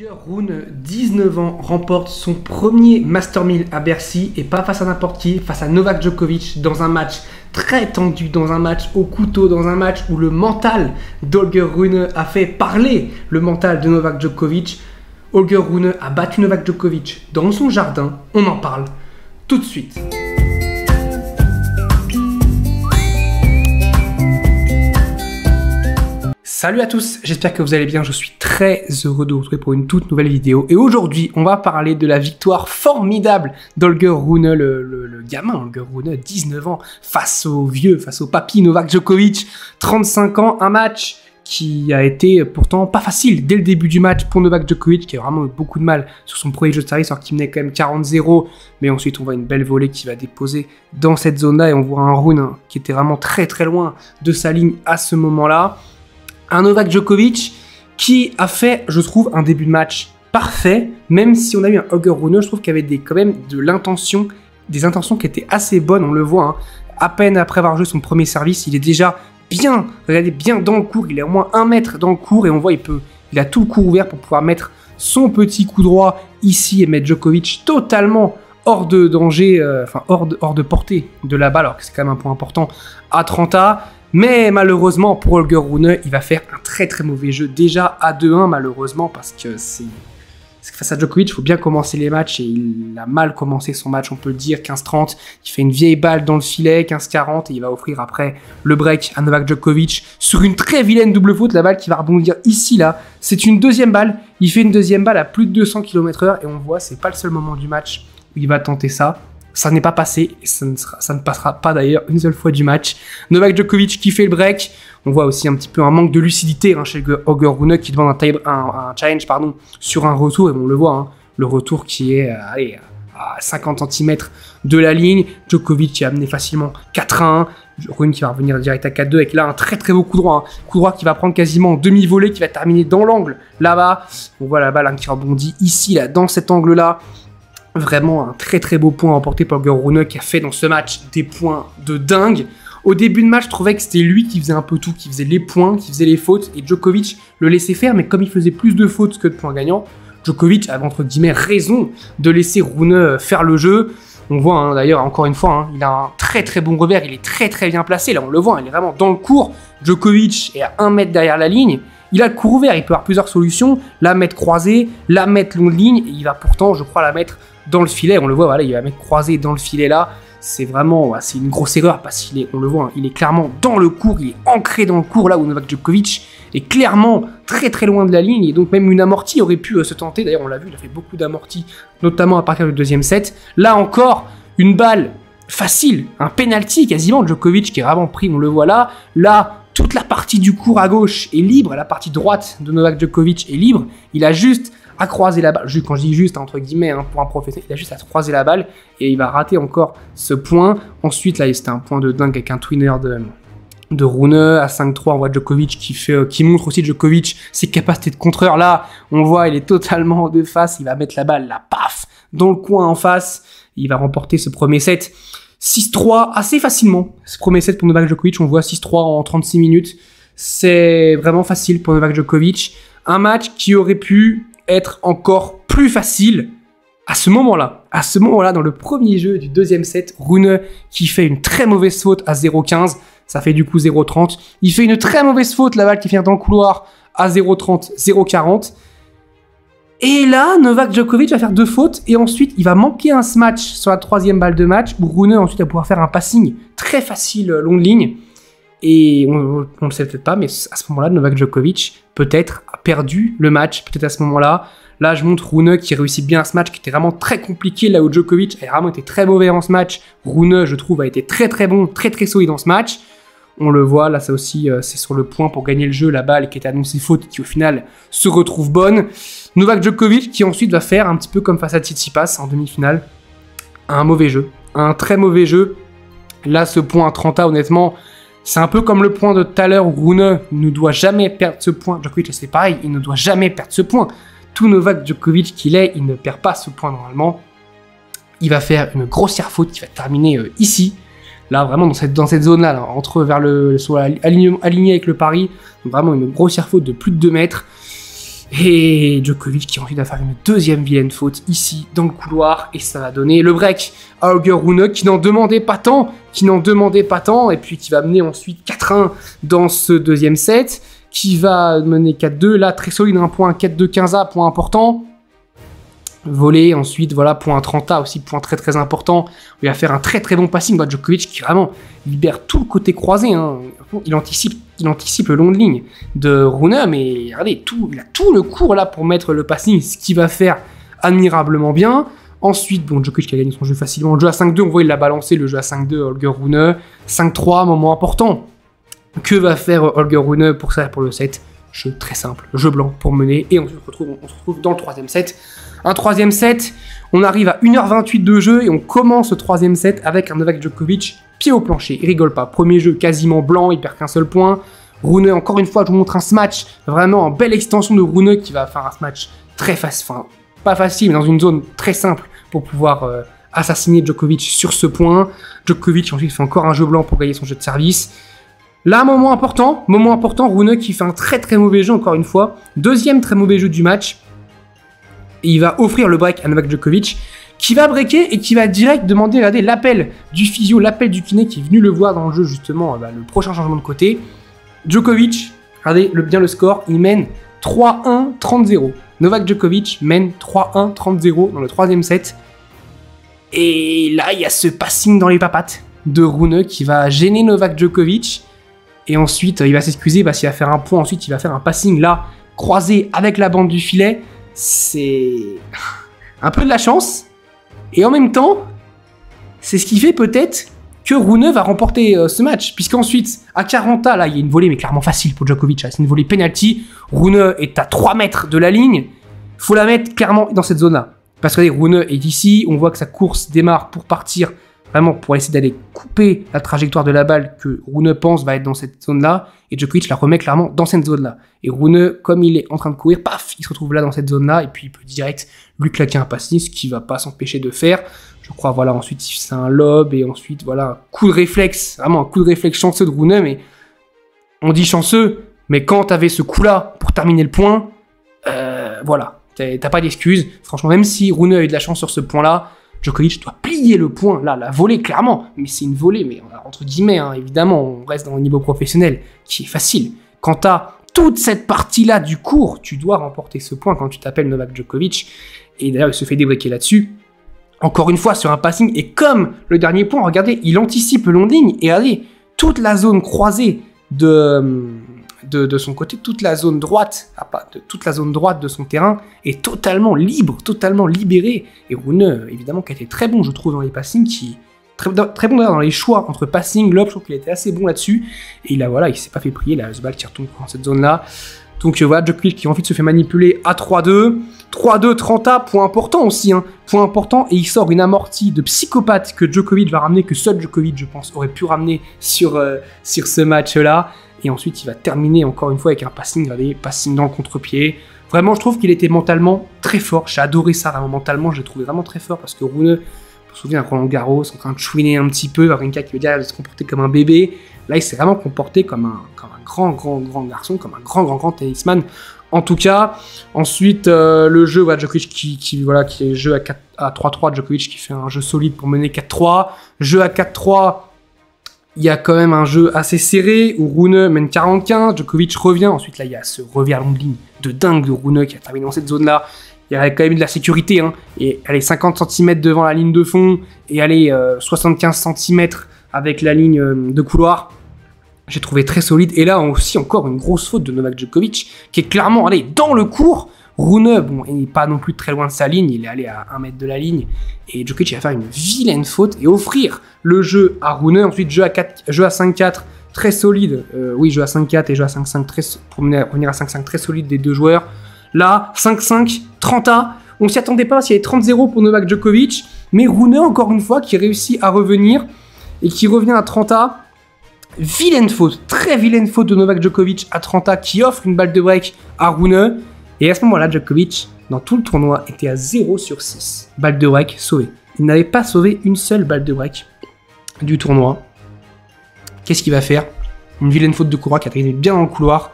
Holger Rune, 19 ans, remporte son premier Master 1000 à Bercy et pas face à n'importe qui, face à Novak Djokovic dans un match très tendu, dans un match au couteau, dans un match où le mental d'Holger Rune a fait parler le mental de Novak Djokovic. Holger Rune a battu Novak Djokovic dans son jardin, on en parle tout de suite. Salut à tous, j'espère que vous allez bien, je suis très heureux de vous retrouver pour une toute nouvelle vidéo. Et aujourd'hui, on va parler de la victoire formidable d'Holger Rune, le gamin Holger Rune, 19 ans, face au vieux, face au papy Novak Djokovic, 35 ans, un match qui a été pourtant pas facile dès le début du match pour Novak Djokovic, qui a vraiment eu beaucoup de mal sur son premier jeu de service, alors qu'il menait quand même 40-0, mais ensuite on voit une belle volée qui va déposer dans cette zone-là, et on voit un Rune qui était vraiment très très loin de sa ligne à ce moment-là. Un Novak Djokovic qui a fait, je trouve, un début de match parfait, même si on a eu un Holger Rune, je trouve qu'il y avait quand même des intentions qui étaient assez bonnes, on le voit, hein. À peine après avoir joué son premier service, il est déjà bien, regardez, bien dans le court, il est au moins 1 mètre dans le court, et on voit il a tout le court ouvert pour pouvoir mettre son petit coup droit ici et mettre Djokovic totalement hors de danger, hors de portée de la balle, alors que c'est quand même un point important à 30A. Mais malheureusement pour Holger Rune, il va faire un très très mauvais jeu, déjà à 2-1 malheureusement, parce que face à Djokovic, il faut bien commencer les matchs, et il a mal commencé son match, on peut le dire, 15-30, il fait une vieille balle dans le filet, 15-40, et il va offrir après le break à Novak Djokovic sur une très vilaine double faute, la balle qui va rebondir ici, là, c'est une deuxième balle, il fait une deuxième balle à plus de 200 km/h, et on voit, c'est pas le seul moment du match où il va tenter ça. Ça n'est pas passé, et ça ne passera pas d'ailleurs une seule fois du match. Novak Djokovic qui fait le break. On voit aussi un petit peu un manque de lucidité chez Holger Rune qui demande un challenge sur un retour. Et on le voit, hein, le retour qui est à 50 cm de la ligne. Djokovic qui a amené facilement 4-1. Rune qui va revenir direct à 4-2 avec là un très très beau coup droit. Coup droit qui va prendre quasiment en demi-volée, qui va terminer dans l'angle là-bas. On voit la balle qui rebondit ici, là, dans cet angle-là. Vraiment un très très beau point remporté par Holger Rune qui a fait dans ce match des points de dingue. Au début de match, je trouvais que c'était lui qui faisait un peu tout, qui faisait les points, qui faisait les fautes, et Djokovic le laissait faire, mais comme il faisait plus de fautes que de points gagnants, Djokovic avait entre guillemets raison de laisser Rune faire le jeu. On voit, hein, d'ailleurs, encore une fois, hein, il a un très très bon revers, il est très très bien placé, là on le voit, hein, il est vraiment dans le court. Djokovic est à 1 mètre derrière la ligne. Il a le court ouvert, il peut avoir plusieurs solutions, la mettre croisée, la mettre longue ligne, et il va pourtant, je crois, la mettre dans le filet. On le voit, voilà, il va mettre croisée dans le filet là. C'est vraiment, c'est une grosse erreur parce qu'il est, on le voit, hein, il est clairement dans le court, il est ancré dans le court là où Novak Djokovic est clairement très très loin de la ligne, et donc même une amortie aurait pu se tenter. D'ailleurs, on l'a vu, il a fait beaucoup d'amorties, notamment à partir du deuxième set. Là encore, une balle facile, un penalty quasiment, Djokovic qui est vraiment pris, on le voit là. Là, toute la partie du court à gauche est libre, la partie droite de Novak Djokovic est libre. Il a juste à croiser la balle, quand je dis juste, entre guillemets, hein, pour un professionnel, il a juste à croiser la balle, et il va rater encore ce point. Ensuite, là, c'était un point de dingue avec un twinner de Rune à 5-3. On voit Djokovic qui montre aussi Djokovic ses capacités de contreur. Là, on voit, il est totalement de face, il va mettre la balle, là, paf, dans le coin en face. Il va remporter ce premier set 6-3 assez facilement. Ce premier set pour Novak Djokovic, on voit 6-3 en 36 minutes. C'est vraiment facile pour Novak Djokovic. Un match qui aurait pu être encore plus facile à ce moment-là. À ce moment-là, dans le premier jeu du deuxième set, Rune qui fait une très mauvaise faute à 0-15. Ça fait du coup 0-30. Il fait une très mauvaise faute, la balle qui vient dans le couloir à 0-30, 0-40. Et là, Novak Djokovic va faire 2 fautes, et ensuite il va manquer un smash sur la 3e balle de match, où Rune ensuite va pouvoir faire un passing très facile longue ligne. Et on ne le sait peut-être pas, mais à ce moment-là, Novak Djokovic peut-être a perdu le match, peut-être à ce moment-là. Là, je montre Rune qui réussit bien ce match, qui était vraiment très compliqué, là où Djokovic a vraiment été très mauvais en ce match. Rune, je trouve, a été très très bon, très très solide dans ce match. On le voit, là, ça aussi, c'est sur le point pour gagner le jeu, la balle qui était annoncée faute, qui au final se retrouve bonne. Novak Djokovic qui ensuite va faire un petit peu comme face à Tsitsipas en demi-finale, un mauvais jeu, un très mauvais jeu. Là, ce point à 30A, honnêtement, c'est un peu comme le point de tout à l'heure où Rune ne doit jamais perdre ce point. Djokovic, c'est pareil, il ne doit jamais perdre ce point. Tout Novak Djokovic qu'il est, il ne perd pas ce point normalement. Il va faire une grossière faute qui va terminer ici. Là, vraiment, dans cette zone-là, là, aligné avec le pari. Donc, vraiment une grossière faute de plus de 2 mètres. Et Djokovic qui ensuite va faire une deuxième vilaine faute ici dans le couloir et ça va donner le break à Holger Rune qui n'en demandait pas tant, et puis qui va mener ensuite 4-1 dans ce deuxième set, qui va mener 4-2, là très solide, un point 4-2 15A, point important. Volé, ensuite voilà, point 30A aussi, point très très important. Il va faire un très très bon passing, Djokovic qui vraiment libère tout le côté croisé, hein. Il anticipe le long de ligne de Rune, mais regardez, il a tout le cours là pour mettre le passing, ce qu'il va faire admirablement bien. Ensuite, bon, Djokovic qui a gagné son jeu facilement, le jeu à 5-2, on voit il l'a balancé, le jeu à 5-2, Holger Rune, 5-3, moment important. Que va faire Holger Rune pour ça, pour le set? Jeu très simple, jeu blanc pour mener, et on se retrouve dans le troisième set. Un troisième set, on arrive à 1h28 de jeu, et on commence le troisième set avec un Novak Djokovic pied au plancher, il rigole pas. Premier jeu quasiment blanc, il perd qu'un seul point. Rune, encore une fois, je vous montre un match, vraiment en belle extension de Rune qui va faire un match très facile, enfin pas facile, mais dans une zone très simple pour pouvoir assassiner Djokovic sur ce point. Djokovic ensuite fait encore un jeu blanc pour gagner son jeu de service. Là, moment important, Rune qui fait un très très mauvais jeu encore une fois. Deuxième très mauvais jeu du match. Et il va offrir le break à Novak Djokovic, qui va breaker et qui va direct demander, regardez, l'appel du physio, l'appel du kiné qui est venu le voir dans le jeu justement, le prochain changement de côté. Djokovic, regardez bien le score, il mène 3-1, 30-0. Novak Djokovic mène 3-1, 30-0 dans le troisième set. Et là, il y a ce passing dans les papates de Rune qui va gêner Novak Djokovic. Et ensuite, il va s'excuser parce qu'il va faire un point. Ensuite, il va faire un passing là, croisé avec la bande du filet. C'est un peu de la chance. Et en même temps, c'est ce qui fait peut-être que Rune va remporter ce match. Puisqu'ensuite, à 40A, là, il y a une volée, mais clairement facile pour Djokovic. C'est une volée penalty. Rune est à 3 mètres de la ligne. Il faut la mettre clairement dans cette zone-là. Parce que Rune est ici. On voit que sa course démarre pour partir. Vraiment pour essayer d'aller couper la trajectoire de la balle que Rune pense va être dans cette zone-là. Et Djokovic la remet clairement dans cette zone-là. Et Rune, comme il est en train de courir, paf, il se retrouve là dans cette zone-là. Et puis il peut direct lui claquer un passing, ce qui va pas s'empêcher de faire. Je crois, voilà, ensuite c'est un lob. Et ensuite, voilà, coup de réflexe. Vraiment un coup de réflexe chanceux de Rune. Mais on dit chanceux, mais quand t'avais ce coup-là pour terminer le point, voilà, t'as pas d'excuses. Franchement, même si Rune a eu de la chance sur ce point-là, Djokovic doit plier le point, là, la volée, clairement. Mais c'est une volée, mais entre guillemets, hein, évidemment, on reste dans le niveau professionnel, qui est facile. Quand t'as toute cette partie-là du cours, tu dois remporter ce point quand tu t'appelles Novak Djokovic. Et d'ailleurs, il se fait débreaker là-dessus. Encore une fois, sur un passing, et comme le dernier point, regardez, il anticipe le long de ligne, et regardez, toute la zone croisée de son côté, toute la zone droite de son terrain est totalement libre, totalement libérée. Et Rune, évidemment, qui a été très bon, je trouve, dans les passings, très bon d'ailleurs dans les choix entre passing, lob, je trouve qu'il était assez bon là-dessus. Et là, voilà, il s'est pas fait prier, la balle qui retombe dans cette zone-là. Donc voilà, Djokovic qui ensuite se fait manipuler à 3-2. 3-2, 30A, point important aussi, hein. Point important, et il sort une amortie de psychopathe que Djokovic va ramener, que seul Djokovic, je pense, aurait pu ramener sur ce match-là. Et ensuite, il va terminer encore une fois avec un passing, allez, passing dans le contre-pied. Vraiment, je trouve qu'il était mentalement très fort. J'ai adoré ça, vraiment, mentalement, je l'ai trouvé vraiment très fort parce que Rune, je me souviens à Roland Garros, en train de chouiner un petit peu, Wawrinka qui veut dire de se comporter comme un bébé. Là, il s'est vraiment comporté comme un grand garçon, comme un grand tennisman. En tout cas, ensuite, le jeu, voilà, Djokovic qui est jeu à 3-3, Djokovic qui fait un jeu solide pour mener 4-3. Jeu à 4-3. Il y a quand même un jeu assez serré où Rune mène 40-15, Djokovic revient. Ensuite, là, il y a ce revers long de ligne de dingue de Rune qui a terminé dans cette zone-là. Il y a quand même de la sécurité, hein. Et elle est 50 cm devant la ligne de fond et elle est 75 cm avec la ligne de couloir. J'ai trouvé très solide. Et là, aussi, encore une grosse faute de Novak Djokovic qui est clairement allé dans le cours. Rune, bon, il n'est pas non plus très loin de sa ligne, il est allé à 1 mètre de la ligne. Et Djokovic va faire une vilaine faute et offrir le jeu à Rune. Ensuite, jeu à 5-4, très solide. Oui, jeu à 5-4 et jeu à 5-5, pour revenir à 5-5, très solide des deux joueurs. Là, 5-5, 30A. On ne s'y attendait pas s'il y avait 30-0 pour Novak Djokovic. Mais Rune, encore une fois, qui réussit à revenir et qui revient à 30A. Vilaine faute, très vilaine faute de Novak Djokovic à 30A qui offre une balle de break à Rune. Et à ce moment-là, Djokovic, dans tout le tournoi, était à 0 sur 6. Balle de break sauvée. Il n'avait pas sauvé une seule balle de break du tournoi. Qu'est-ce qu'il va faire? Une vilaine faute de couloir qui a terminé bien dans le couloir.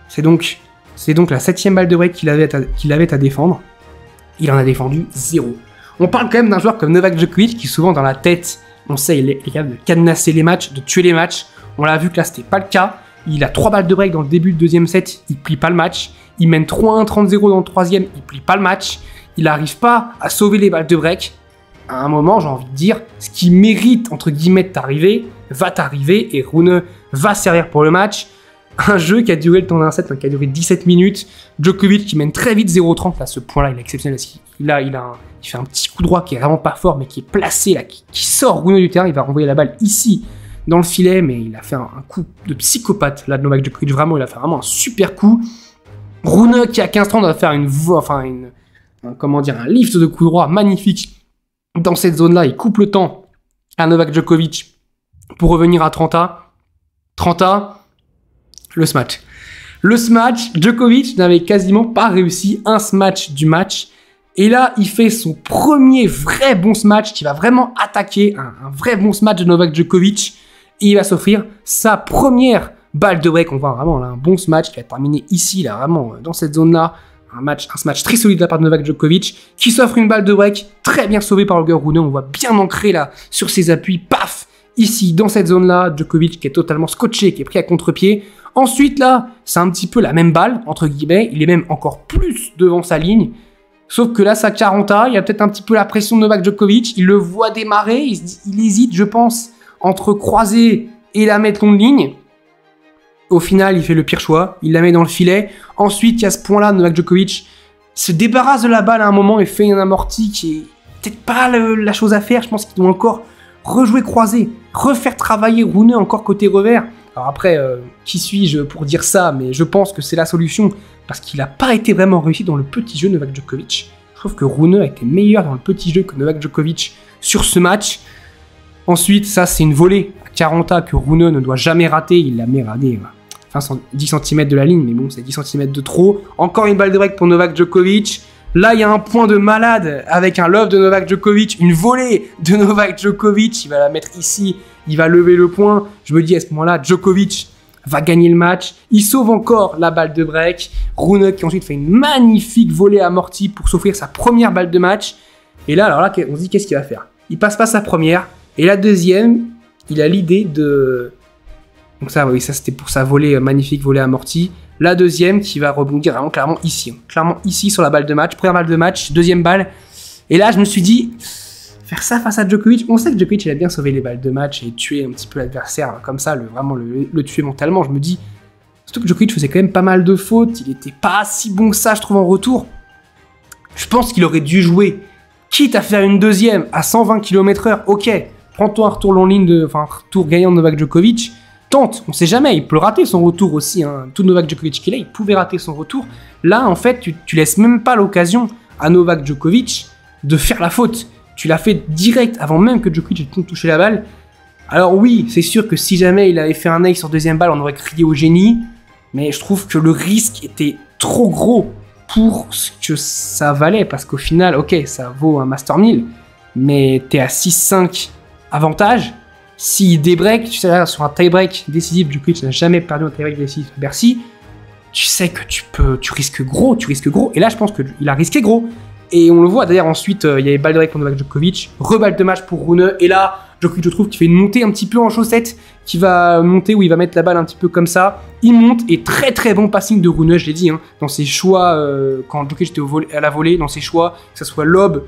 C'est donc C'est donc la 7e balle de break qu'il avait à défendre. Il en a défendu 0. On parle quand même d'un joueur comme Novak Djokovic qui souvent dans la tête, on sait, il est capable de cadenasser les matchs, de tuer les matchs. On l'a vu que là, c'était pas le cas. Il a 3 balles de break dans le début du deuxième set, il plie pas le match. Il mène 3-1, 30-0 dans le troisième, il plie pas le match. Il n'arrive pas à sauver les balles de break. À un moment, j'ai envie de dire, ce qui mérite, entre guillemets, de t'arriver, va t'arriver et Rune va servir pour le match. Un jeu qui a duré le temps d'un set, qui a duré 17 minutes. Djokovic qui mène très vite 0-30. Là, ce point-là, il est exceptionnel. Il fait un petit coup droit qui est vraiment pas fort, mais qui est placé, là, qui sort Rune du terrain. Il va renvoyer la balle ici, dans le filet, mais il a fait un coup de psychopathe, là, de Novak Djokovic. Vraiment, il a fait vraiment un super coup. Rune, qui a 15-30, va faire un lift de coup droit magnifique dans cette zone-là. Il coupe le temps à Novak Djokovic pour revenir à 30-A. Le smash. Djokovic n'avait quasiment pas réussi un smash du match. Et là, il fait son premier vrai bon smash qui va vraiment attaquer un vrai bon smash de Novak Djokovic. Et il va s'offrir sa première balle de break. On voit vraiment là, un bon smash qui va terminer ici, là, vraiment dans cette zone-là. Un smash très solide de la part de Novak Djokovic qui s'offre une balle de break très bien sauvée par Holger Rune. On voit bien ancré là sur ses appuis. Paf! Ici, dans cette zone-là, Djokovic qui est totalement scotché, qui est pris à contre-pied. Ensuite, là, c'est un petit peu la même balle, entre guillemets. Il est même encore plus devant sa ligne. Sauf que là, ça 40A. Il y a peut-être un petit peu la pression de Novak Djokovic. Il le voit démarrer. Il hésite, je pense, entre croiser et la mettre en ligne. Au final, il fait le pire choix. Il la met dans le filet. Ensuite, il y a ce point-là, Novak Djokovic se débarrasse de la balle à un moment et fait un amorti qui est peut-être pas la chose à faire. Je pense qu'il doit encore rejouer croisé, refaire travailler Rune encore côté revers. Alors après, qui suis-je pour dire ça, mais je pense que c'est la solution, parce qu'il n'a pas été vraiment réussi dans le petit jeu Novak Djokovic. Je trouve que Rune a été meilleur dans le petit jeu que Novak Djokovic sur ce match. Ensuite, ça c'est une volée à 40A que Rune ne doit jamais rater, il l'a méradé, enfin 10 cm de la ligne, mais bon, c'est 10 cm de trop. Encore une balle de break pour Novak Djokovic. Là, il y a un point de malade avec un love de Novak Djokovic, une volée de Novak Djokovic. Il va la mettre ici, il va lever le point. Je me dis à ce moment-là, Djokovic va gagner le match. Il sauve encore la balle de break. Rune qui ensuite fait une magnifique volée amortie pour s'offrir sa première balle de match. Et là, alors là, on se dit qu'est-ce qu'il va faire? Il passe pas sa première. Et la deuxième, il a l'idée de... Donc ça, oui, ça c'était pour sa volée, magnifique volée amortie. La deuxième qui va rebondir vraiment clairement ici sur la balle de match. Première balle de match, deuxième balle. Et là, je me suis dit, faire ça face à Djokovic, on sait que Djokovic, il a bien sauvé les balles de match et tué un petit peu l'adversaire comme ça, vraiment le tuer mentalement. Je me dis, surtout que Djokovic faisait quand même pas mal de fautes, il était pas si bon que ça, je trouve, en retour. Je pense qu'il aurait dû jouer, quitte à faire une deuxième à 120 km/h, ok, prends-toi un retour un retour gagnant de Novak Djokovic. Tente, on sait jamais, il peut rater son retour aussi, hein. Tout Novak Djokovic qu'il est, il pouvait rater son retour. Là, en fait, tu laisses même pas l'occasion à Novak Djokovic de faire la faute. Tu l'as fait direct avant même que Djokovic ait touché la balle. Alors oui, c'est sûr que si jamais il avait fait un ace sur deuxième balle, on aurait crié au génie. Mais je trouve que le risque était trop gros pour ce que ça valait. Parce qu'au final, ok, ça vaut un Master 1000, mais t'es à 6-5 avantage. S'il débreak, tu sais, là, sur un tie-break décisif, Djokovic n'a jamais perdu un tie-break décisif à Bercy, tu sais que tu risques gros, et là je pense qu'il a risqué gros, et on le voit d'ailleurs ensuite, il y avait balle de break pour Novak Djokovic, reballe de match pour Rune, et là, Djokovic je trouve qu'il fait une montée un petit peu en chaussette, qui va monter, où il va mettre la balle un petit peu comme ça, il monte, et très très bon passing de Rune, je l'ai dit, hein, dans ses choix, quand Djokovic était à la volée, dans ses choix, que ce soit lob,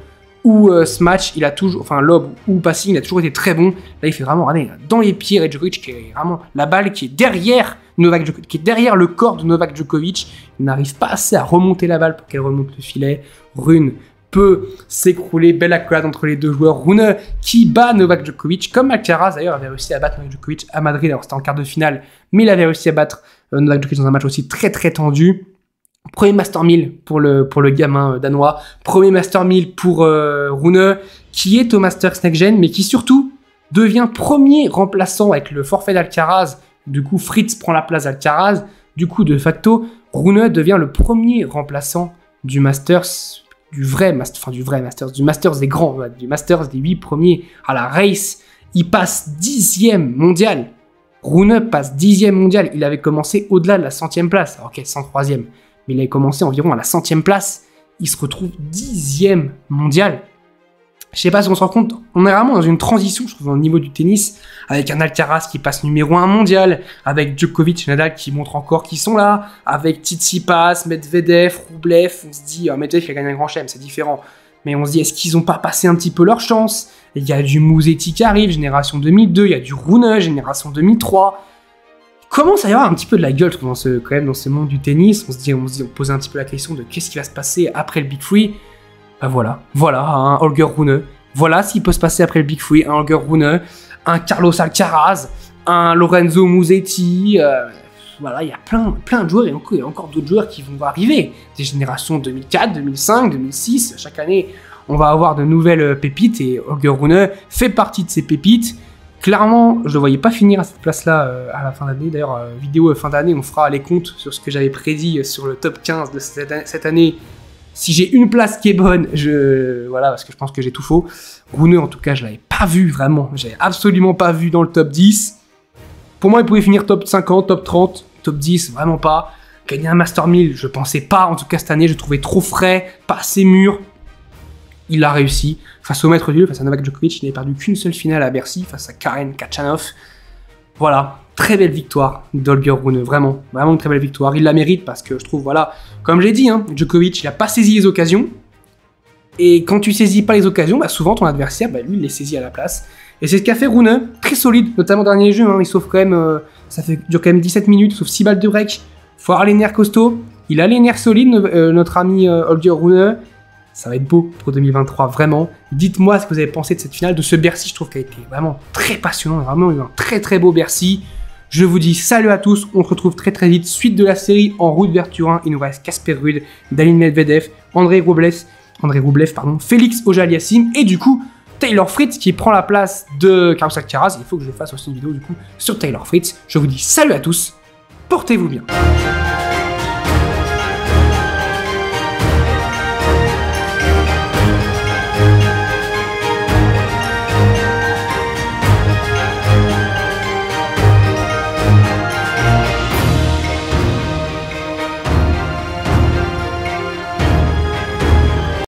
ou smash, il a toujours, enfin lob ou passing, il a toujours été très bon. Là, il fait vraiment aller dans les pieds et Djokovic qui est vraiment la balle qui est derrière Novak Djokovic, qui est derrière le corps de Novak Djokovic. Il n'arrive pas assez à remonter la balle pour qu'elle remonte le filet. Rune peut s'écrouler, belle accolade entre les deux joueurs. Rune qui bat Novak Djokovic, comme Alcaraz d'ailleurs avait réussi à battre Novak Djokovic à Madrid. Alors c'était en quart de finale, mais il avait réussi à battre Novak Djokovic dans un match aussi très très tendu. Premier Master 1000 pour le gamin danois. Premier Master 1000 pour Rune, qui est au Masters Next Gen, mais qui surtout devient premier remplaçant avec le forfait d'Alcaraz. Du coup, Fritz prend la place d'Alcaraz. Du coup, de facto, Rune devient le premier remplaçant du Masters, du Masters des grands, du Masters des 8 premiers à la race. Il passe 10e mondial. Rune passe 10e mondial. Il avait commencé au-delà de la 100e place. Alors, ok, 103e. mais il avait commencé environ à la 100e place. Il se retrouve 10e mondial. Je sais pas si on se rend compte, on est vraiment dans une transition, je trouve, au niveau du tennis, avec un Alcaraz qui passe numéro 1 mondial, avec Djokovic et Nadal qui montrent encore qu'ils sont là, avec Tsitsipas, Medvedev, Rublev. On se dit, Medvedev il a gagné un grand chelem, c'est différent. Mais on se dit, est-ce qu'ils ont pas passé un petit peu leur chance? Il y a du Musetti qui arrive, génération 2002, il y a du Rune, génération 2003. Commence à y avoir un petit peu de la gueule quand même dans ce monde du tennis. On pose un petit peu la question de qu'est-ce qui va se passer après le Big Three. Ben voilà, un Holger Rune. Voilà ce qui peut se passer après le Big Three, un Holger Rune, un Carlos Alcaraz, un Lorenzo Musetti. Voilà, il y a plein de joueurs et il y a encore d'autres joueurs qui vont arriver. Des générations 2004, 2005, 2006. Chaque année, on va avoir de nouvelles pépites et Holger Rune fait partie de ces pépites. Clairement, je ne le voyais pas finir à cette place-là à la fin d'année. D'ailleurs, vidéo fin d'année, on fera les comptes sur ce que j'avais prédit sur le top 15 de cette année. Si j'ai une place qui est bonne, voilà, parce que je pense que j'ai tout faux. Rune, en tout cas, je l'avais pas vu vraiment. Je l'avais absolument pas vu dans le top 10. Pour moi, il pouvait finir top 50, top 30, top 10, vraiment pas. Gagner un Master 1000, je pensais pas. En tout cas, cette année, je le trouvais trop frais, pas assez mûr. Il l'a réussi. Face au maître du jeu, face à Novak Djokovic, il n'avait perdu qu'une seule finale à Bercy, face à Karen Khachanov. Voilà, très belle victoire d'Holger Rune, vraiment une très belle victoire. Il la mérite parce que je trouve, voilà, comme j'ai dit, Djokovic, il n'a pas saisi les occasions. Et quand tu saisis pas les occasions, souvent ton adversaire, lui, il les saisit à la place. Et c'est ce qu'a fait Rune, très solide, notamment dernier jeu. Il sauve quand même, dure quand même 17 minutes, sauf 6 balles de break. Faut avoir les nerfs costauds. Il a les nerfs solides, notre ami Holger Rune. Ça va être beau pour 2023, vraiment. Dites-moi ce que vous avez pensé de cette finale, de ce Bercy. Je trouve qu'elle a été vraiment très passionnant, vraiment eu un très beau Bercy. Je vous dis salut à tous, on se retrouve très vite. Suite de la série en route vers Turin, il nous reste Casper Ruud, Daniil Medvedev, Andrei Rublev, Félix Auger-Aliassime et du coup Taylor Fritz qui prend la place de Carlos Alcaraz. Il faut que je fasse aussi une vidéo du coup sur Taylor Fritz. Je vous dis salut à tous, portez-vous bien.